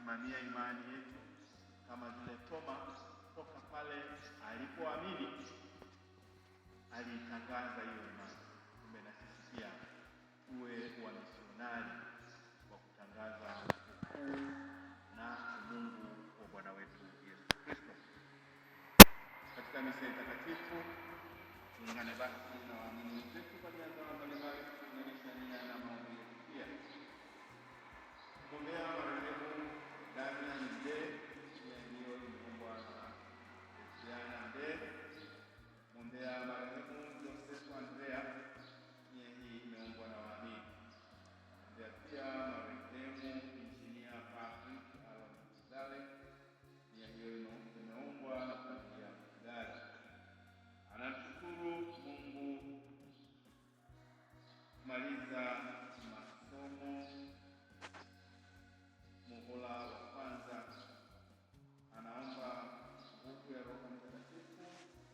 kusimamia imani yetu kama vile Toma toka pale alipoamini alitangaza hiyo imani. Kumbe na sisi pia tuwe wamisionari wa kutangaza ukuu na Mungu wa Bwana wetu Yesu Kristo. Katika misa takatifu tuungane basi na waamini wetu kwa njia mbalimbali kuunganisha nia na maombi yetu pia. Kuombea marehemu Damian Mdee, ndiyo imeombwa na Diana Mdee. Kuombea marehemu Joseph Andrea, hii imeombwa na waamini. Kuombea pia marehemu Injinia Patrick Alon Mzale, hiyo imeombwa na familia Mzale. Anamshukuru Mungu kumaliza masomo muhula wa kwanza. Anaomba nguvu ya Roho Mtakatifu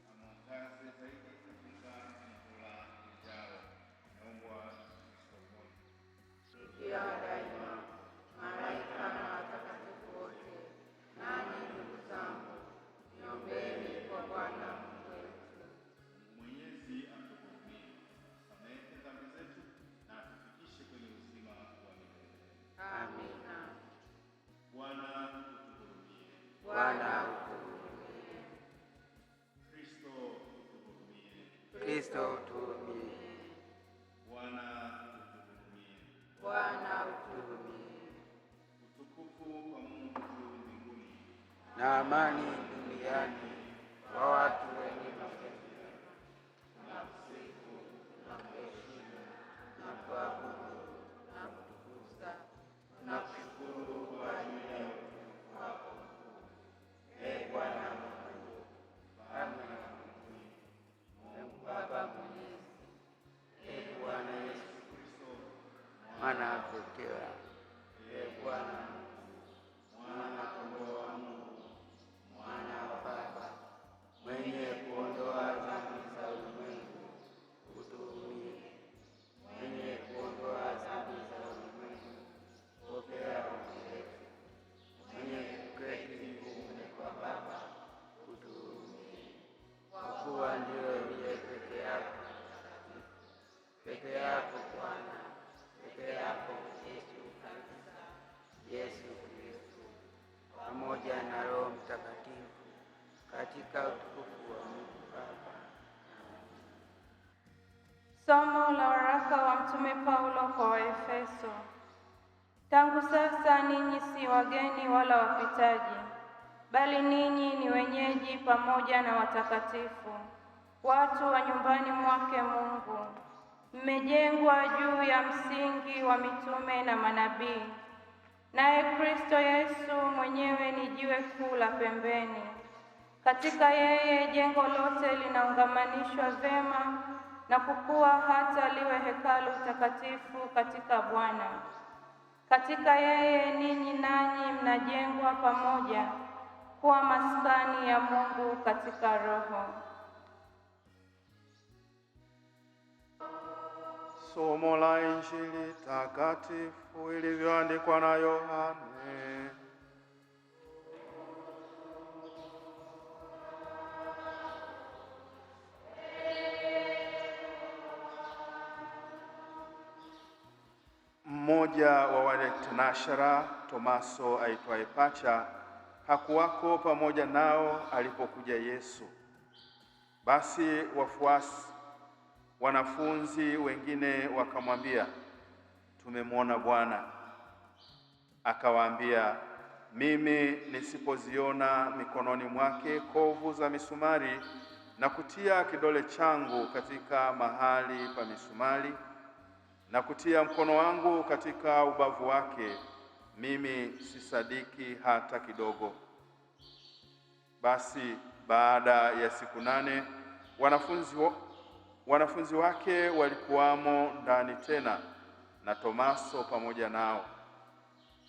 amwangaze zaidi katika muhula ujao. Naomba somo sikia daima malaika na watakatifu wote, nanyi ndugu zangu, niombeni kwa Bwana Mungu wetu. Mwenyezi atuhurumie, samehe dhambi zetu na atufikishe kwenye uzima wa milele. Amina. Bwana utuhurumie. Bwana utuhurumie. Kristo utuhurumie. Kristo utuhurumie. Bwana utuhurumie. Bwana utuhurumie. Utukufu kwa Mungu juu mbinguni na amani duniani kwa watu wenye mapenzi mema. Tunakusifu, tunakuheshimu, tunakuabudu, tunakutukuza, tunakushukuru kwa ajili ya utukufu wako mkuu. Ee Bwana Mungu, Baba na Mungu Baba Mwenyezi, ee Bwana Yesu Kristo, mwana wa pekee, ee Bwana mwana kondoo wa Mungu, mwana wa Baba, mwenye kuondoa dhambi za ulimwengu, utuhurumie. Mwenye kuondoa dhambi za ulimwengu, pokea ombi letu. Mwenye kuketi mbinguni kwa Baba, utuhurumie. Kwa kuwa ndiyo uliye peke yako mtakatifu, peke yako Bwana, peke yako Yesu kabisa, Yesu Kristo, pamoja na Roho Mtakatifu, katika utukufu wa Mungu Baba. Somo la waraka wa Mtume Paulo kwa Waefeso. Tangu sasa ninyi si wageni wala wapitaji, bali ninyi ni wenyeji pamoja na watakatifu, watu wa nyumbani mwake Mungu. Mmejengwa juu ya msingi wa mitume na manabii, naye Kristo Yesu mwenyewe ni jiwe kuu la pembeni. Katika yeye jengo lote linaungamanishwa vema na kukua hata liwe hekalu takatifu katika Bwana. Katika yeye ninyi nanyi mnajengwa pamoja kuwa maskani ya Mungu katika Roho. Somo la Injili takatifu ilivyoandikwa na Yohane. Mmoja wa wale tenashara, Tomaso aitwaye Pacha, hakuwako pamoja nao alipokuja Yesu. Basi wanafunzi wengine wakamwambia, tumemwona Bwana. Akawaambia, mimi nisipoziona mikononi mwake kovu za misumari na kutia kidole changu katika mahali pa misumari na kutia mkono wangu katika ubavu wake, mimi sisadiki hata kidogo. Basi baada ya siku 8 wanafunzi wake walikuwamo ndani tena na Tomaso pamoja nao.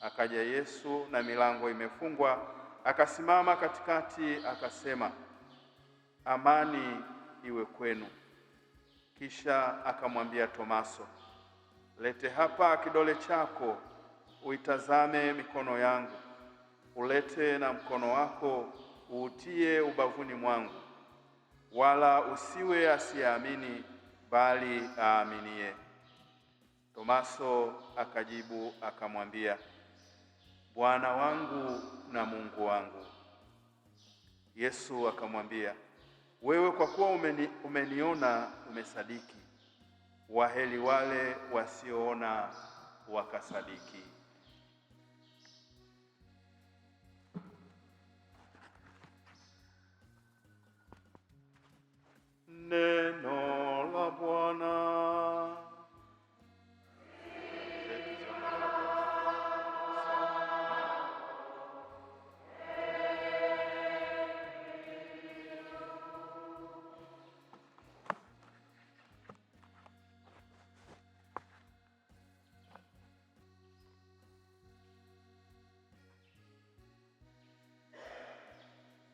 Akaja Yesu na milango imefungwa, akasimama katikati, akasema, amani iwe kwenu. Kisha akamwambia Tomaso, lete hapa kidole chako, uitazame mikono yangu, ulete na mkono wako uutie ubavuni mwangu, wala usiwe asiyeamini, bali aaminie. Tomaso akajibu akamwambia, Bwana wangu na Mungu wangu. Yesu akamwambia, wewe kwa kuwa umeniona umesadiki. Waheri wale wasioona wakasadiki. Neno la Bwana.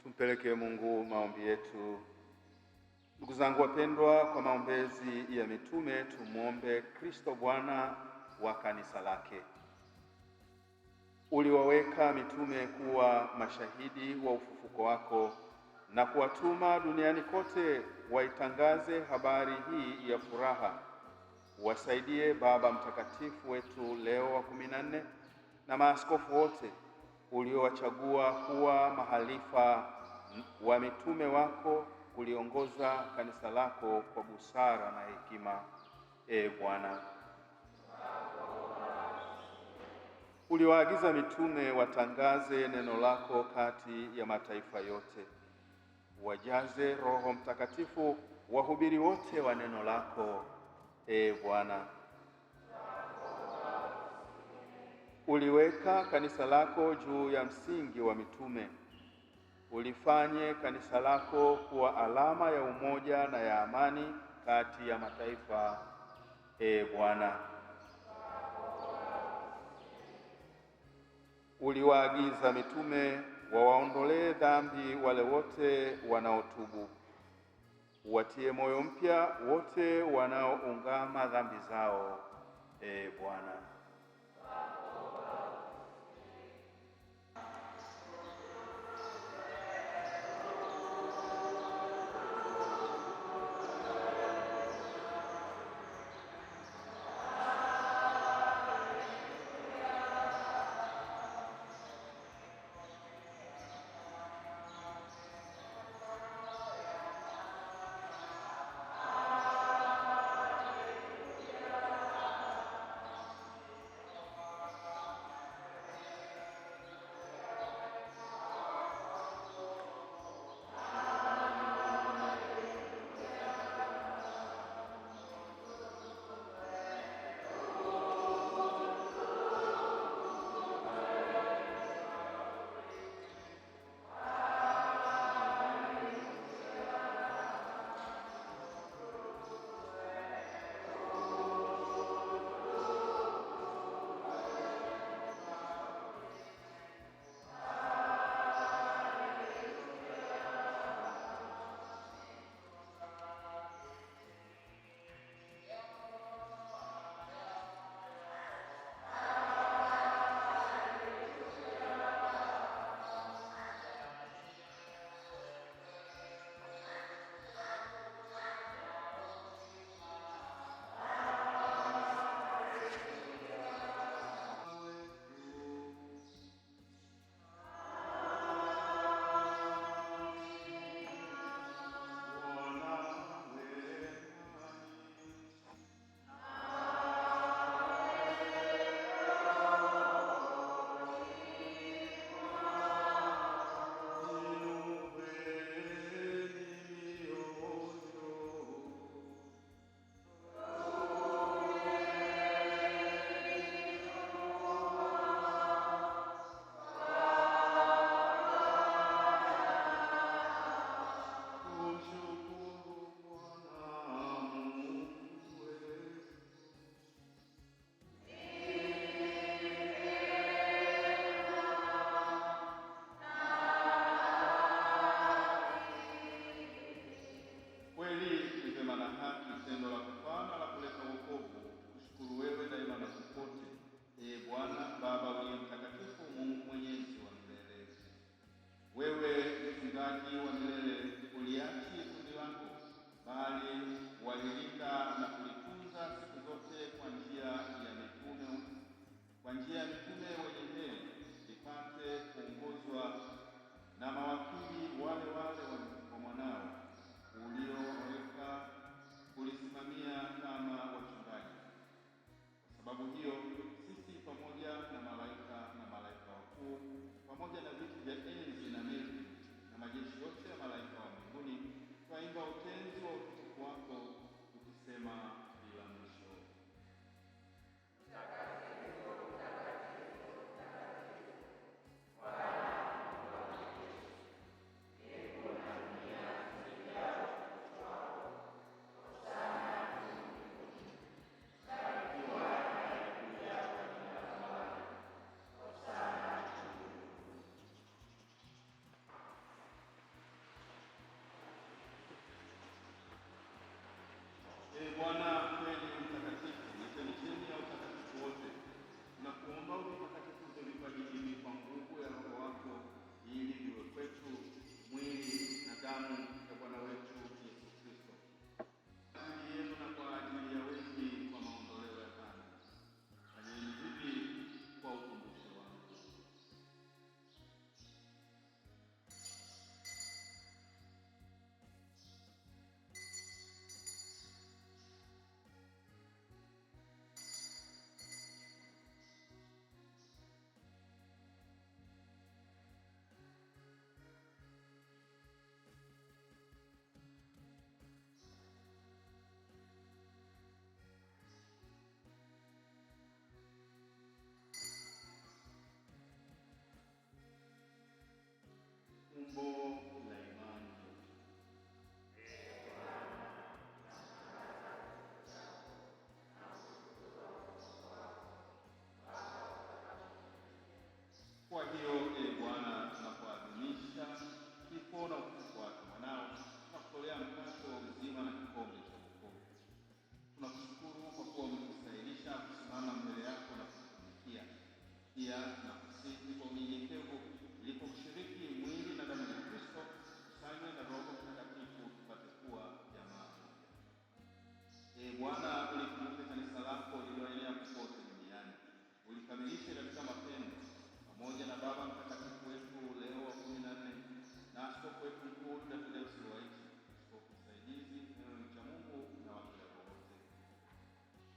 Tumpeleke Mungu maombi yetu. Ndugu zangu wapendwa, kwa maombezi ya mitume tumwombe Kristo Bwana wa kanisa lake. Uliwaweka mitume kuwa mashahidi wa ufufuko wako na kuwatuma duniani kote waitangaze habari hii ya furaha. Wasaidie Baba Mtakatifu wetu Leo wa 14 na maaskofu wote uliowachagua kuwa mahalifa wa mitume wako, kuliongoza kanisa lako kwa busara na hekima. Bwana, uliwaagiza mitume watangaze neno lako kati ya mataifa yote. Wajaze Roho Mtakatifu wahubiri wote wa neno lako. Bwana, uliweka kanisa lako juu ya msingi wa mitume. Ulifanye kanisa lako kuwa alama ya umoja na ya amani kati ya mataifa. Bwana, uliwaagiza mitume wawaondolee dhambi wale wote wanaotubu. Watie moyo mpya wote wanaoungama dhambi zao. Bwana,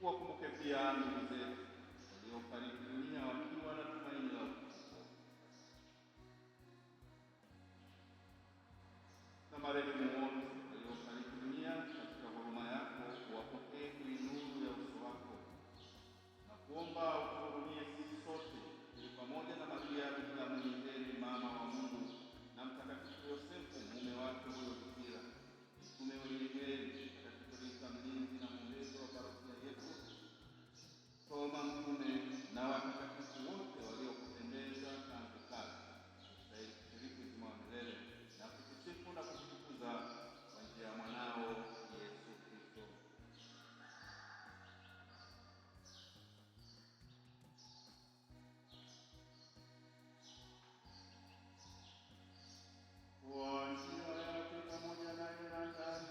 Wakumbuke pia ndugu zetu waliofariki dunia wakiwa na tumaini la ufufuo, na marehemu wote waliofariki dunia katika huruma yako wapokee kwenye nuru ya uso wako, na kuomba utuhurumie sisi sote, ili pamoja na Maria Bikira mwenye heri, mama wa Mungu, na Mtakatifu Yosefu mume wake huyo bikira, mitume wenye heri, Mtakatifu Rita mlinzi na mwombezi wa parokia yetu, Toma mtume na watakatifu wote waliokupendeza tangu kale, tustahili kushiriki uzima wa milele na kukusifu na kukutukuza kwa njia ya mwanao Yesu Kristo. Kwa njia yake pamoja naye na ndani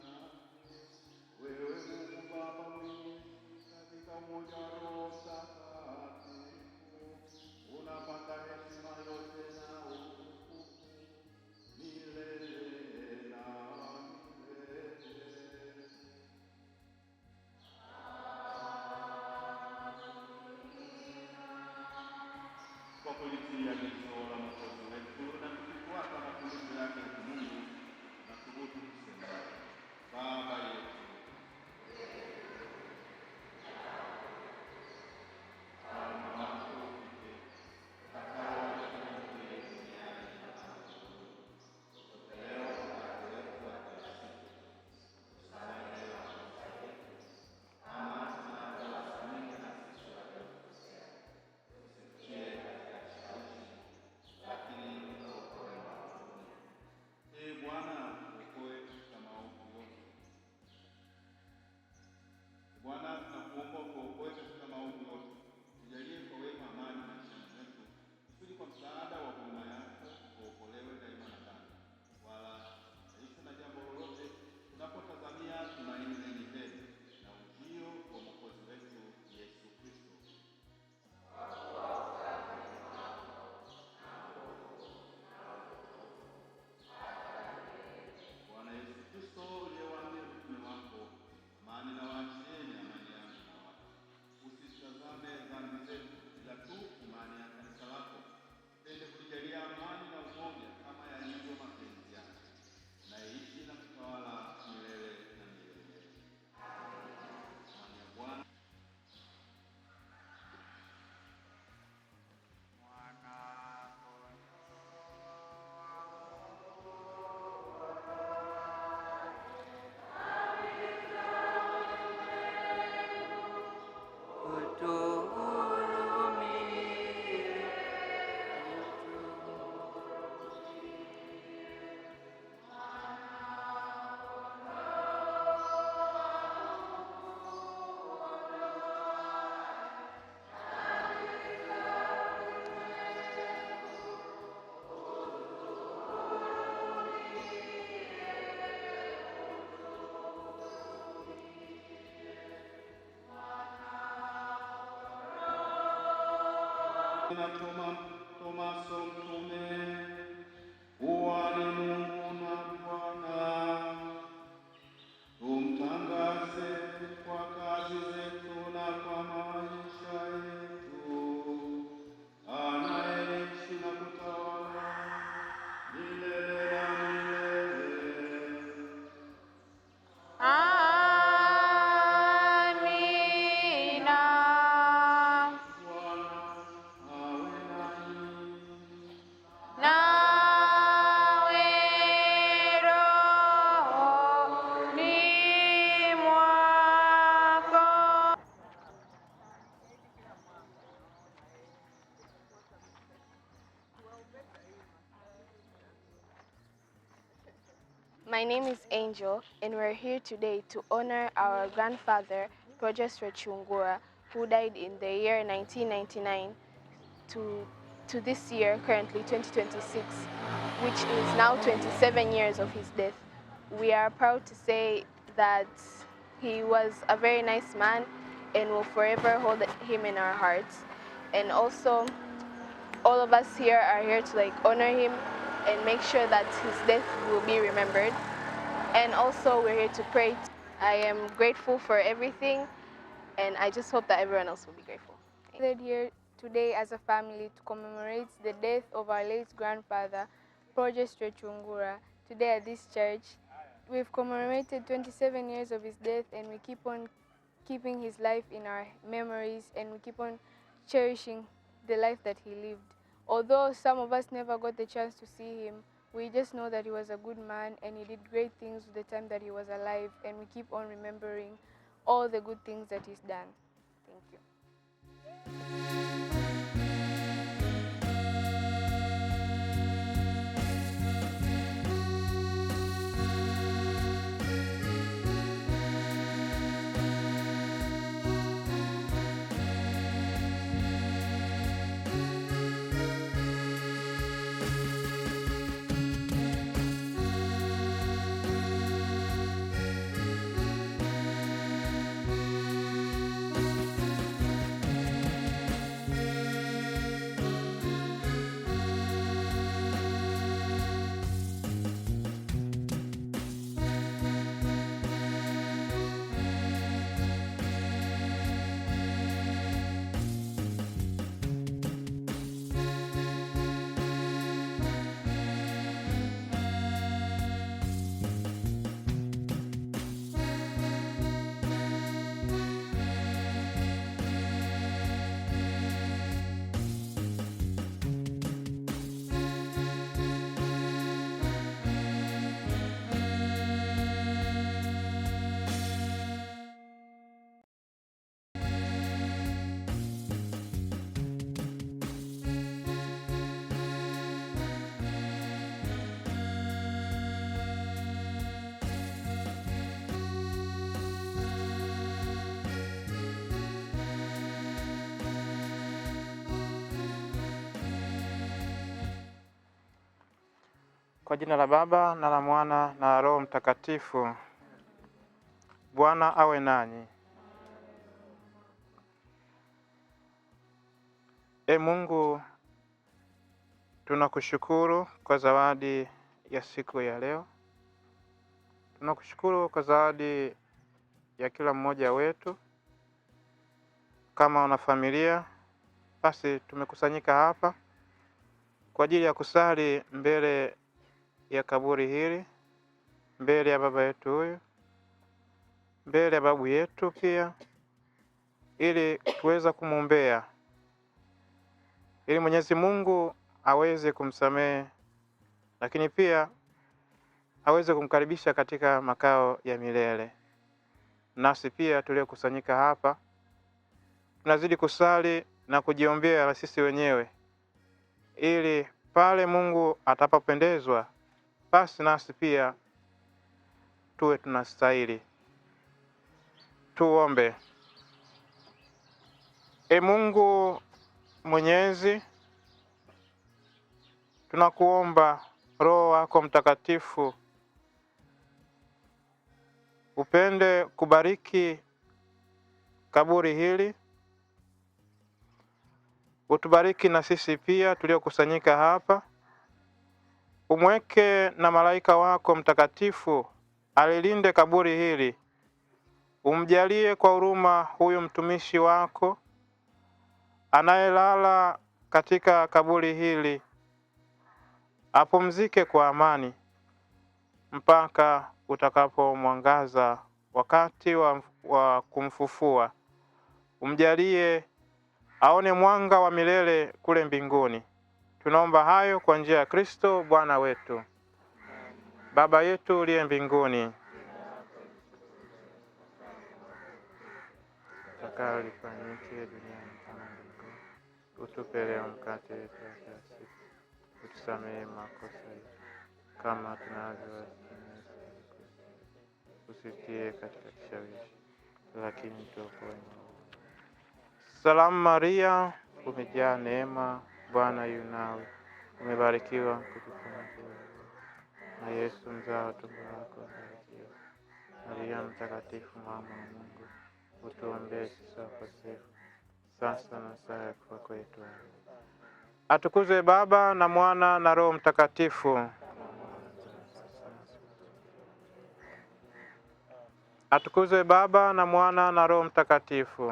yake, wewe Mungu Baba mwenyezi, katika umoja wa Roho Mtakatifu, unapata heshima yote na utukufu milele na milele. Kwa kulitii agizo la Mwokozi wetu na tukifuata mafundisho yake ya kimungu, na thubutu kusema: Baba yetu Bwana, tunakuomba utuokoe katika maovu yote, tujalie kwa wema amani maishani mwetu, kusudi kwa msaada wa huruma yako tuokolewe daima na dhambi, wala tusihangaishwe na jambo lolote, tunapotazamia tumaini lenye heri na ujio wa Mwokozi wetu Yesu Kristo. Bwana Yesu Kristo, uliyewaambia mitume wako, amani na waachieni, amani yangu na watu, usitazame dhambi zetu, ila tu imani ya kanisa lako. Tende kulijalia amani na umoja kama yalivyo mapenzi yako, naishi na kutawala milele na milele. Amani ya Bwana. Na Tomaso mtume, kuwa ni Mungu na Bwana, tumtangaze kwa kazi zetu na kwa maisha yetu, anayeishi na kutawala milele na milele. My name is Angel, and we're here today to honor our grandfather, Projes Rechungura, who died in the year 1999 to this year, currently 2026, which is now 27 years of his death. We are proud to say that he was a very nice man and will forever hold him in our hearts. And also, all of us here are here to honor him and make sure that his death will be remembered. And also, we're here to pray. I am grateful for everything, and I just hope that everyone else will be grateful. We're here today as a family to commemorate the death of our late grandfather, Projes Rwechungura, today at this church. We've commemorated 27 years of his death, and we keep on keeping his life in our memories, and we keep on cherishing the life that he lived. Although some of us never got the chance to see him, we just know that he was a good man and he did great things with the time that he was alive, and we keep on remembering all the good things that he's done. Thank you. Kwa jina la Baba na la Mwana na la Roho Mtakatifu. Bwana awe nanyi. Mungu, tunakushukuru kwa zawadi ya siku ya leo. Tunakushukuru kwa zawadi ya kila mmoja wetu. Kama una familia, basi tumekusanyika hapa kwa ajili ya kusali mbele ya kaburi hili, mbele ya baba yetu huyu, mbele ya babu yetu pia, ili tuweza kumwombea, ili Mwenyezi Mungu aweze kumsamehe, lakini pia aweze kumkaribisha katika makao ya milele. Nasi pia tuliokusanyika hapa tunazidi kusali na kujiombea sisi wenyewe, ili pale Mungu atapopendezwa, basi nasi pia tuwe tunastahili. Tuombe. Mungu Mwenyezi, tunakuomba Roho wako Mtakatifu upende kubariki kaburi hili, utubariki na sisi pia tuliokusanyika hapa. Umweke na malaika wako mtakatifu alilinde kaburi hili. Umjalie kwa huruma huyu mtumishi wako anayelala katika kaburi hili, apumzike kwa amani mpaka utakapomwangaza wakati wa kumfufua. Umjalie aone mwanga wa milele kule mbinguni. Tunaomba hayo kwa njia ya Kristo Bwana wetu. Baba yetu uliye mbinguni, takalo lifanyike duniani kama mbinguni. Utupe leo mkate wetu wa kila siku. Utusamehe makosa yetu kama tunavyowasamehe. Usitie katika kishawishi, lakini tuokoe maovu. Salamu Maria, umejaa neema, Bwana yu nawe. Umebarikiwa kuliko wanawake, na Yesu mzao wa tumbo lako amebarikiwa. Maria mtakatifu, mama wa Mungu, utuombee sisi wakosefu, sasa na saa ya kufa kwetu. Atukuzwe Baba na Mwana na Roho Mtakatifu. Atukuzwe Baba na Mwana na Roho Mtakatifu.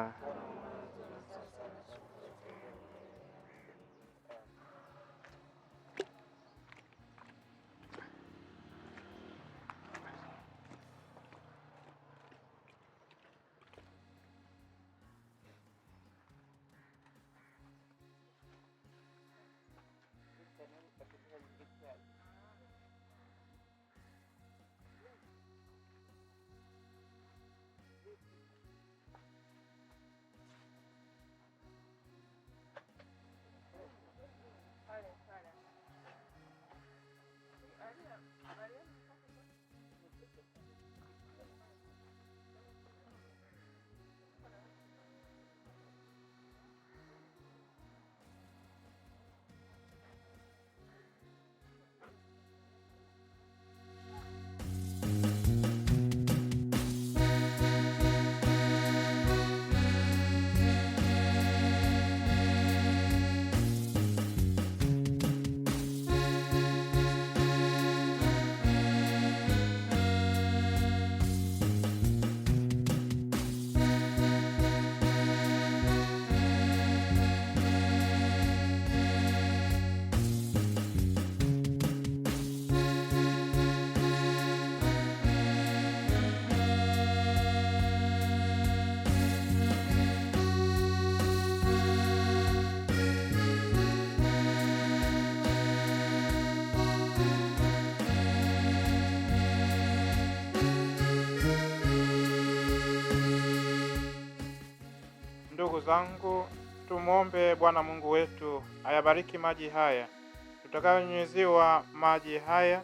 Ndugu zangu, tumwombe Bwana Mungu wetu ayabariki maji haya tutakayonyunyiziwa. Maji haya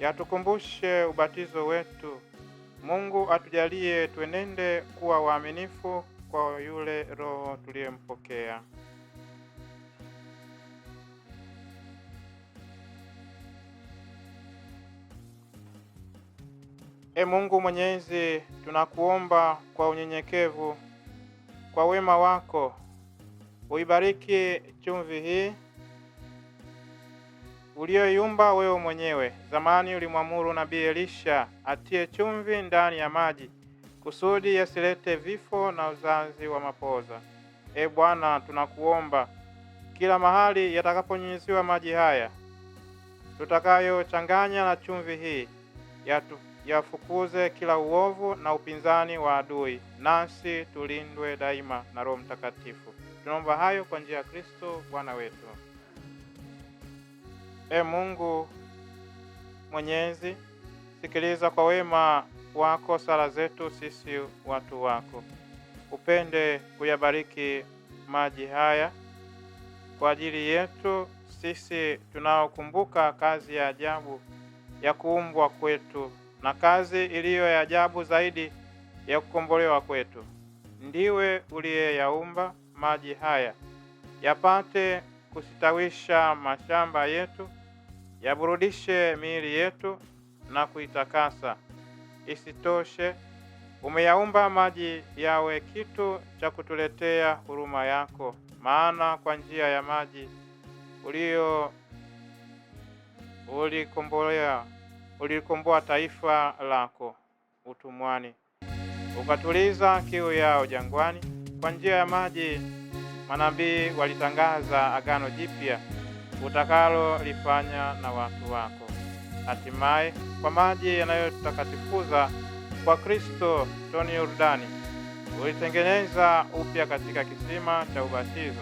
yatukumbushe ubatizo wetu. Mungu atujalie tuenende kuwa waaminifu kwa yule Roho tuliyempokea. Mungu Mwenyezi, tunakuomba kwa unyenyekevu, kwa wema wako uibariki chumvi hii uliyoiumba wewe mwenyewe. Zamani ulimwamuru nabii Elisha atie chumvi ndani ya maji kusudi yasilete vifo na uzazi wa mapoza. Bwana, tunakuomba kila mahali yatakaponyunyiziwa maji haya tutakayochanganya na chumvi hii yafukuze kila uovu na upinzani wa adui, nasi tulindwe daima na Roho Mtakatifu. Tunaomba hayo kwa njia ya Kristo Bwana wetu. Mungu Mwenyezi, sikiliza kwa wema wako sala zetu sisi watu wako. Upende kuyabariki maji haya kwa ajili yetu sisi tunaokumbuka kazi ya ajabu ya kuumbwa kwetu na kazi iliyo ya ajabu zaidi ya kukombolewa kwetu. Ndiwe uliyeyaumba maji haya yapate kusitawisha mashamba yetu, yaburudishe miili yetu na kuitakasa. Isitoshe, umeyaumba maji yawe kitu cha kutuletea huruma yako, maana kwa njia ya maji ulikomboa taifa lako utumwani, ukatuliza kiu yao jangwani. Kwa njia ya maji manabii walitangaza agano jipya utakalolifanya na watu wako. Hatimaye kwa maji yanayotakatifuza kwa Kristo toni Yordani ulitengeneza upya katika kisima cha ubatizo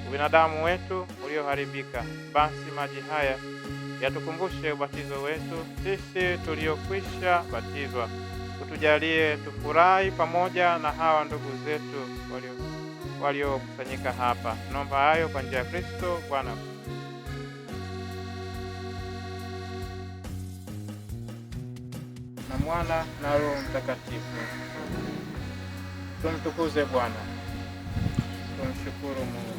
ubinadamu wetu ulioharibika. Basi maji haya yatukumbushe ubatizo wetu sisi tuliokwisha batizwa. Utujalie tufurahi pamoja na hawa ndugu zetu waliokusanyika hapa. Tunaomba hayo kwa njia ya Kristo Bwana. Na Mwana na Roho Mtakatifu. Tumtukuze Bwana. Tumshukuru Mungu.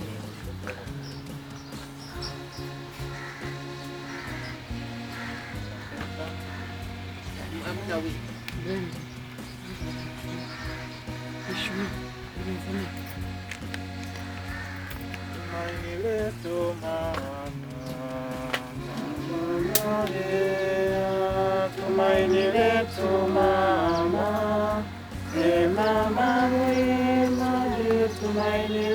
Tumaini letu mama, tumaini letu mama. Mama mwema, ndiye tumaini